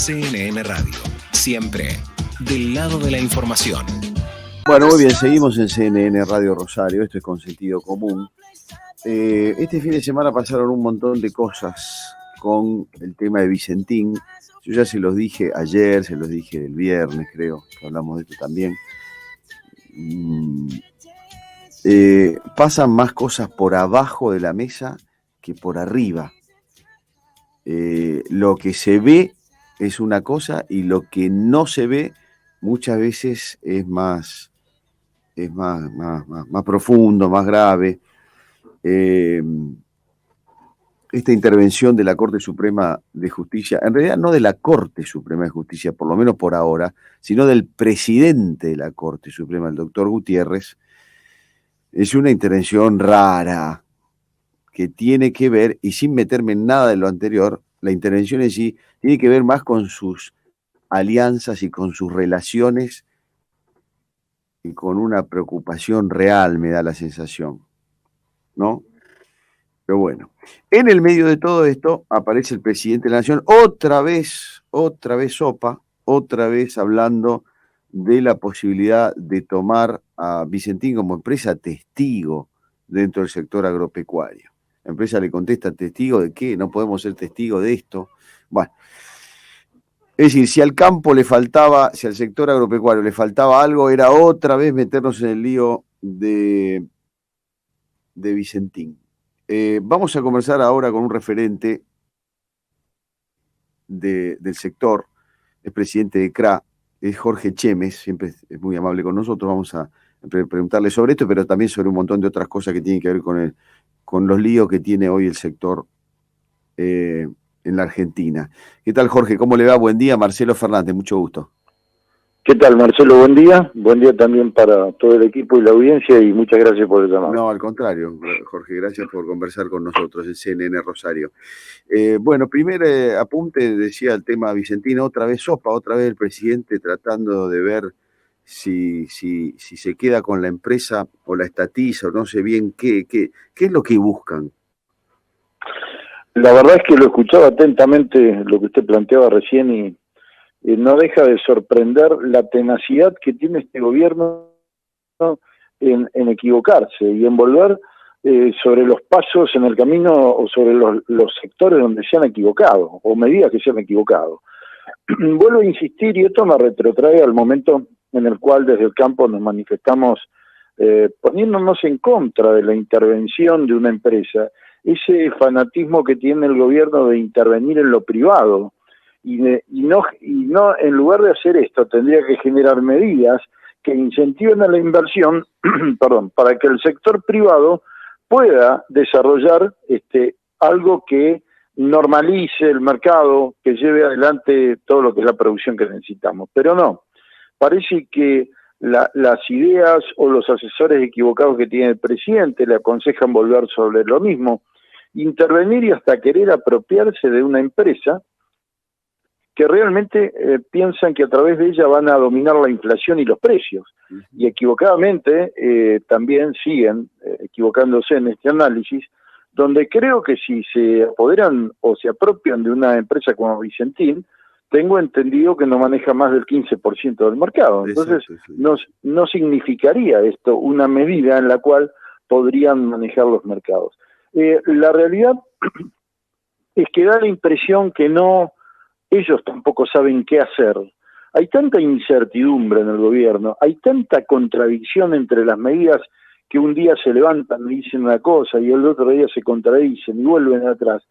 CNN Radio, siempre del lado de la información. Bueno, muy bien, seguimos en CNN Radio Rosario, esto es Con Sentido Común. Este fin de semana pasaron un montón de cosas con el tema de Vicentín. Yo ya se los dije ayer, se los dije el viernes, creo, que hablamos de esto también. Pasan más cosas por abajo de la mesa que por arriba. Lo que se ve es una cosa y lo que no se ve muchas veces es más profundo, más grave. Esta intervención de la Corte Suprema de Justicia, en realidad no de la Corte Suprema de Justicia, por lo menos por ahora, sino del presidente de la Corte Suprema, el doctor Gutiérrez, es una intervención rara que tiene que ver, y sin meterme en nada de lo anterior, la intervención en sí tiene que ver más con sus alianzas y con sus relaciones y con una preocupación real, me da la sensación, ¿no? Pero bueno, en el medio de todo esto aparece el presidente de la Nación, otra vez sopa, otra vez hablando de la posibilidad de tomar a Vicentín como empresa testigo dentro del sector agropecuario. La empresa le contesta, ¿testigo de qué? No podemos ser testigos de esto. Bueno, es decir, si al campo le faltaba, si al sector agropecuario le faltaba algo, era otra vez meternos en el lío de Vicentín. Vamos a conversar ahora con un referente del sector, es presidente de CRA, es Jorge Chemes, siempre es muy amable con nosotros. Vamos a preguntarle sobre esto, pero también sobre un montón de otras cosas que tienen que ver con los líos que tiene hoy el sector en la Argentina. ¿Qué tal, Jorge? ¿Cómo le va? Buen día, Marcelo Fernández, mucho gusto. ¿Qué tal, Marcelo? Buen día también para todo el equipo y la audiencia, y muchas gracias por el llamado. No, al contrario, Jorge, gracias por conversar con nosotros en CNN Rosario. Bueno, primer apunte, decía el tema Vicentino, otra vez sopa, otra vez el presidente tratando de ver si se queda con la empresa o la estatiza, o no sé bien qué es lo que buscan. La verdad es que lo escuchaba atentamente lo que usted planteaba recién y no deja de sorprender la tenacidad que tiene este gobierno en equivocarse y en volver sobre los pasos en el camino o sobre los sectores donde se han equivocado o medidas que se han equivocado. Vuelvo a insistir, y esto me retrotrae al momento en el cual desde el campo nos manifestamos poniéndonos en contra de la intervención de una empresa, ese fanatismo que tiene el gobierno de intervenir en lo privado. Y no, en lugar de hacer esto, tendría que generar medidas que incentiven a la inversión, para que el sector privado pueda desarrollar algo que normalice el mercado, que lleve adelante todo lo que es la producción que necesitamos. Pero no, parece que las ideas o los asesores equivocados que tiene el presidente le aconsejan volver sobre lo mismo, intervenir y hasta querer apropiarse de una empresa que realmente piensan que a través de ella van a dominar la inflación y los precios. Y equivocadamente también siguen equivocándose en este análisis, donde creo que si se apoderan o se apropian de una empresa como Vicentín, tengo entendido que no maneja más del 15% del mercado. Entonces, no significaría esto una medida en la cual podrían manejar los mercados. La realidad es que da la impresión que ellos tampoco saben qué hacer. Hay tanta incertidumbre en el gobierno, hay tanta contradicción entre las medidas que un día se levantan y dicen una cosa y el otro día se contradicen y vuelven atrás,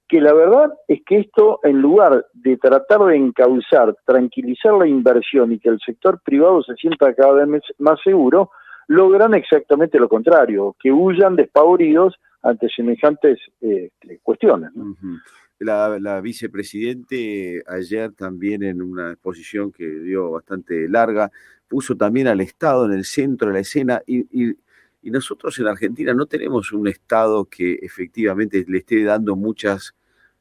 que la verdad es que esto, en lugar de tratar de encauzar, tranquilizar la inversión y que el sector privado se sienta cada vez más seguro, logran exactamente lo contrario, que huyan despavoridos ante semejantes cuestiones, ¿no? Uh-huh. La vicepresidente ayer también en una exposición que dio bastante larga, puso también al Estado en el centro de la escena y nosotros en Argentina no tenemos un Estado que efectivamente le esté dando muchas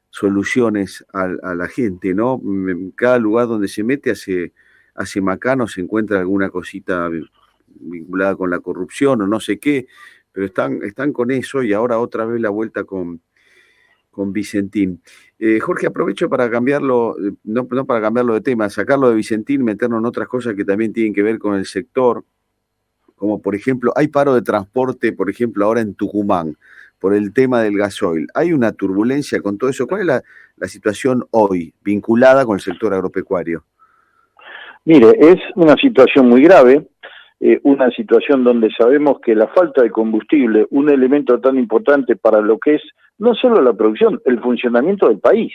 soluciones a la gente, ¿no? En cada lugar donde se mete hace macano se encuentra alguna cosita vinculada con la corrupción o no sé qué, pero están con eso y ahora otra vez la vuelta con con Vicentín. Jorge, aprovecho para cambiarlo, no para cambiarlo de tema, sacarlo de Vicentín, meternos en otras cosas que también tienen que ver con el sector, como por ejemplo, hay paro de transporte, por ejemplo, ahora en Tucumán, por el tema del gasoil. ¿Hay una turbulencia con todo eso? ¿Cuál es la situación hoy vinculada con el sector agropecuario? Mire, es una situación muy grave, una situación donde sabemos que la falta de combustible, un elemento tan importante para lo que es no solo la producción, el funcionamiento del país,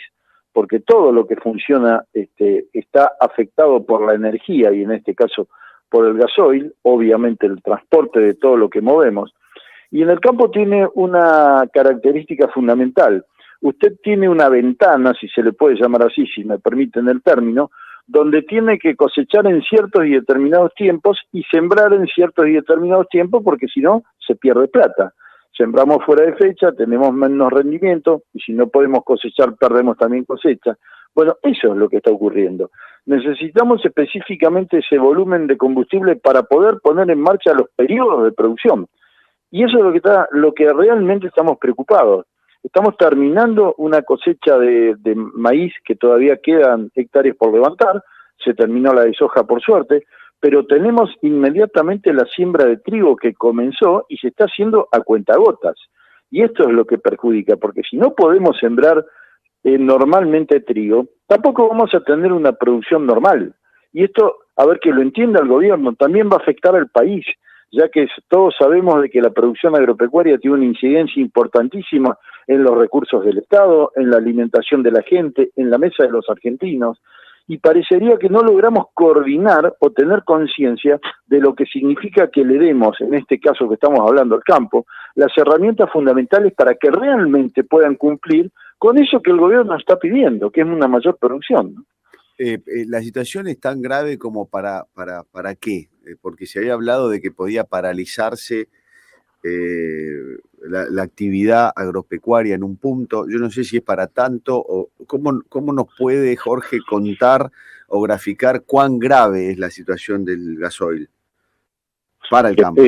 porque todo lo que funciona está afectado por la energía y en este caso por el gasoil, obviamente el transporte de todo lo que movemos. Y en el campo tiene una característica fundamental. Usted tiene una ventana, si se le puede llamar así, si me permiten el término, donde tiene que cosechar en ciertos y determinados tiempos y sembrar en ciertos y determinados tiempos, porque si no, se pierde plata. Sembramos fuera de fecha, tenemos menos rendimiento, y si no podemos cosechar, perdemos también cosecha. Bueno, eso es lo que está ocurriendo. Necesitamos específicamente ese volumen de combustible para poder poner en marcha los periodos de producción. Y eso es lo que realmente estamos preocupados. Estamos terminando una cosecha de maíz que todavía quedan hectáreas por levantar, se terminó la de soja por suerte, pero tenemos inmediatamente la siembra de trigo que comenzó y se está haciendo a cuentagotas. Y esto es lo que perjudica, porque si no podemos sembrar normalmente trigo, tampoco vamos a tener una producción normal. Y esto, a ver que lo entienda el gobierno, también va a afectar al país, ya que todos sabemos de que la producción agropecuaria tiene una incidencia importantísima en los recursos del Estado, en la alimentación de la gente, en la mesa de los argentinos, y parecería que no logramos coordinar o tener conciencia de lo que significa que le demos, en este caso que estamos hablando al campo, las herramientas fundamentales para que realmente puedan cumplir con eso que el gobierno está pidiendo, que es una mayor producción, ¿no? La situación es tan grave como para qué, porque se había hablado de que podía paralizarse la actividad agropecuaria en un punto. Yo no sé si es para tanto, o cómo nos puede Jorge contar o graficar cuán grave es la situación del gasoil para el campo.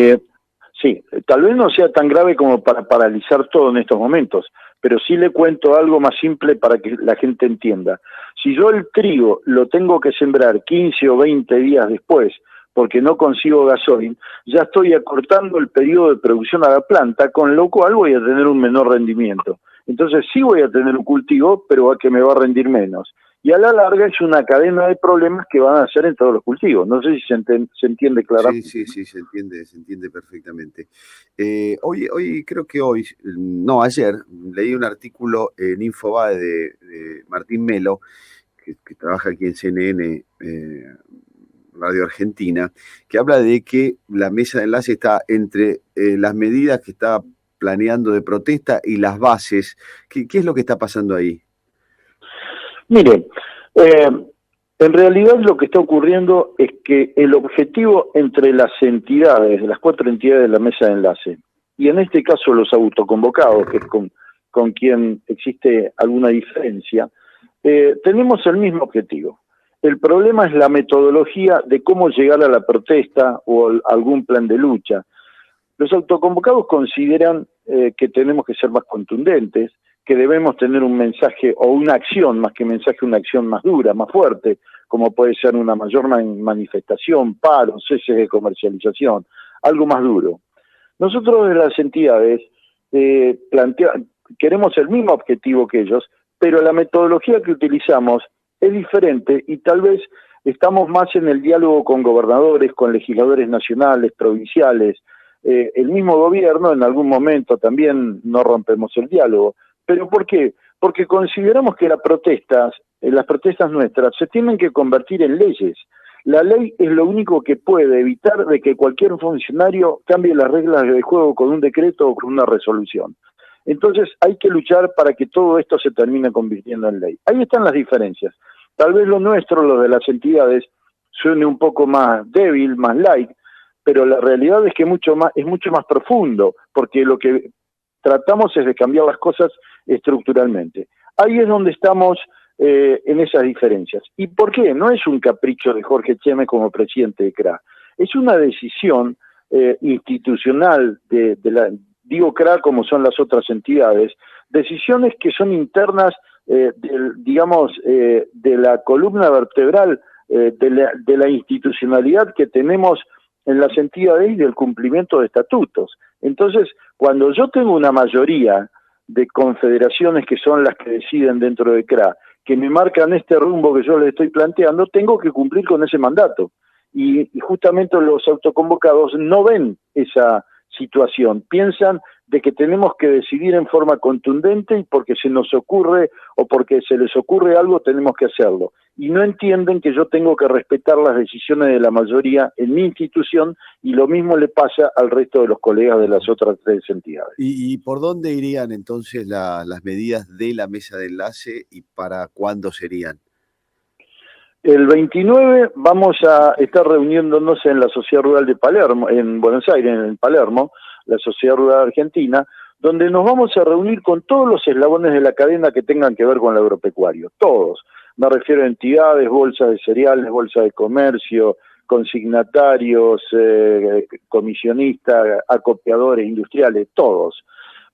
Sí, tal vez no sea tan grave como para paralizar todo en estos momentos, pero sí le cuento algo más simple para que la gente entienda. Si yo el trigo lo tengo que sembrar 15 o 20 días después, porque no consigo gasoil, ya estoy acortando el periodo de producción a la planta, con lo cual voy a tener un menor rendimiento. Entonces sí voy a tener un cultivo, pero a que me va a rendir menos. Y a la larga es una cadena de problemas que van a hacer en todos los cultivos. No sé si se entiende claramente. Sí, se entiende perfectamente. Ayer leí un artículo en Infobae de Martín Melo, que trabaja aquí en CNN, Radio Argentina, que habla de que la mesa de enlace está entre las medidas que está planeando de protesta y las bases. ¿Qué es lo que está pasando ahí? Mire, en realidad lo que está ocurriendo es que el objetivo entre las entidades, las 4 entidades de la mesa de enlace, y en este caso los autoconvocados, que es con quien existe alguna diferencia, tenemos el mismo objetivo. El problema es la metodología de cómo llegar a la protesta o algún plan de lucha. Los autoconvocados consideran que tenemos que ser más contundentes, que debemos tener un mensaje o una acción, más que mensaje, una acción más dura, más fuerte, como puede ser una mayor manifestación, paro, cese de comercialización, algo más duro. Nosotros de las entidades queremos el mismo objetivo que ellos, pero la metodología que utilizamos es diferente y tal vez estamos más en el diálogo con gobernadores, con legisladores nacionales, provinciales. El mismo gobierno en algún momento también no rompemos el diálogo. ¿Pero por qué? Porque consideramos que las protestas nuestras se tienen que convertir en leyes. La ley es lo único que puede evitar de que cualquier funcionario cambie las reglas del juego con un decreto o con una resolución. Entonces hay que luchar para que todo esto se termine convirtiendo en ley. Ahí están las diferencias. Tal vez lo nuestro, lo de las entidades, suene un poco más débil, más light, pero la realidad es que es mucho más profundo, porque lo que tratamos es de cambiar las cosas estructuralmente. Ahí es donde estamos en esas diferencias. ¿Y por qué? No es un capricho de Jorge Cheme como presidente de CRA, es una decisión institucional de digo CRA como son las otras entidades, decisiones que son internas, de la columna vertebral de la institucionalidad que tenemos en las entidades y del cumplimiento de estatutos. Entonces, cuando yo tengo una mayoría de confederaciones que son las que deciden dentro de CRA, que me marcan este rumbo que yo les estoy planteando, tengo que cumplir con ese mandato. Y justamente los autoconvocados no ven esa situación, piensan de que tenemos que decidir en forma contundente y porque se nos ocurre o porque se les ocurre algo tenemos que hacerlo. Y no entienden que yo tengo que respetar las decisiones de la mayoría en mi institución y lo mismo le pasa al resto de los colegas de las otras 3 entidades. ¿Y por dónde irían entonces las medidas de la mesa de enlace y para cuándo serían? El 29 vamos a estar reuniéndonos en la Sociedad Rural de Palermo, en Buenos Aires, en Palermo, la Sociedad Rural Argentina, donde nos vamos a reunir con todos los eslabones de la cadena que tengan que ver con el agropecuario, todos. Me refiero a entidades, bolsas de cereales, bolsas de comercio, consignatarios, comisionistas, acopiadores industriales, todos.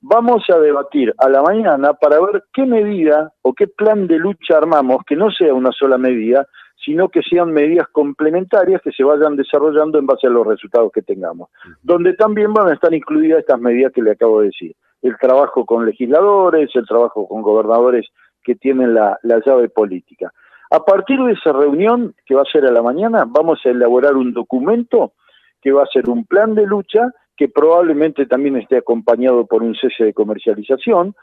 Vamos a debatir a la mañana para ver qué medida o qué plan de lucha armamos, que no sea una sola medida, sino que sean medidas complementarias que se vayan desarrollando en base a los resultados que tengamos. Donde también van a estar incluidas estas medidas que le acabo de decir. El trabajo con legisladores, el trabajo con gobernadores que tienen la llave política. A partir de esa reunión, que va a ser a la mañana, vamos a elaborar un documento que va a ser un plan de lucha que probablemente también esté acompañado por un cese de comercialización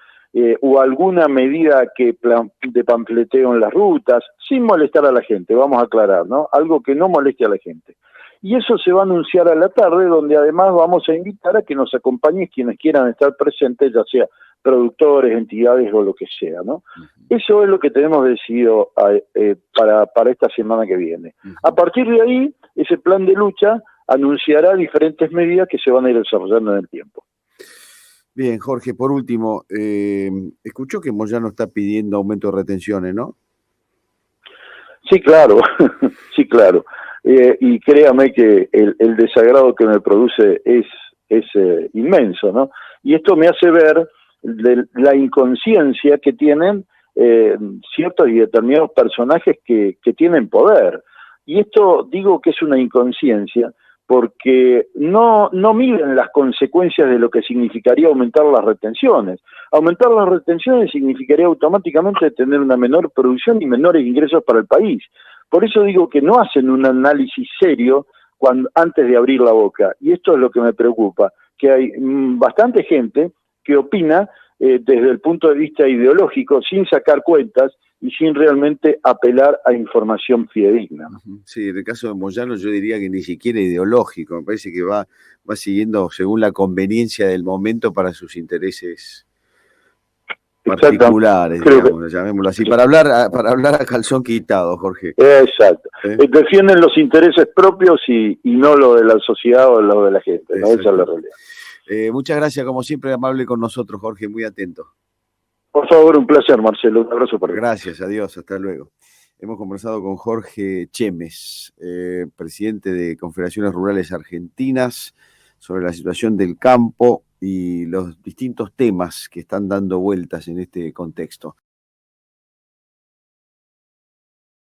o alguna medida de panfleteo en las rutas, sin molestar a la gente, vamos a aclarar, ¿no? Algo que no moleste a la gente. Y eso se va a anunciar a la tarde, donde además vamos a invitar a que nos acompañen quienes quieran estar presentes, ya sea productores, entidades o lo que sea, ¿no? Eso es lo que tenemos decidido para esta semana que viene. A partir de ahí, ese plan de lucha anunciará diferentes medidas que se van a ir desarrollando en el tiempo. Bien, Jorge, por último, escuchó que Moyano está pidiendo aumento de retenciones, ¿no? Sí, claro, sí, claro. Y créame que el desagrado que me produce es inmenso, ¿no? Y esto me hace ver la inconsciencia que tienen ciertos y determinados personajes que tienen poder. Y esto digo que es una inconsciencia porque no miden las consecuencias de lo que significaría aumentar las retenciones. Aumentar las retenciones significaría automáticamente tener una menor producción y menores ingresos para el país. Por eso digo que no hacen un análisis serio antes de abrir la boca. Y esto es lo que me preocupa, que hay bastante gente que opina desde el punto de vista ideológico, sin sacar cuentas y sin realmente apelar a información fidedigna. Sí, en el caso de Moyano yo diría que ni siquiera ideológico, me parece que va siguiendo según la conveniencia del momento para sus intereses particulares, digamos, llamémoslo así, para hablar a calzón quitado, Jorge. Exacto. Defienden los intereses propios y no lo de la sociedad o lo de la gente, ¿no? Esa es la realidad. Muchas gracias, como siempre, amable con nosotros, Jorge, muy atento. Por favor, un placer, Marcelo. Un abrazo para ti. Gracias, adiós, hasta luego. Hemos conversado con Jorge Chemes, presidente de Confederaciones Rurales Argentinas, sobre la situación del campo y los distintos temas que están dando vueltas en este contexto.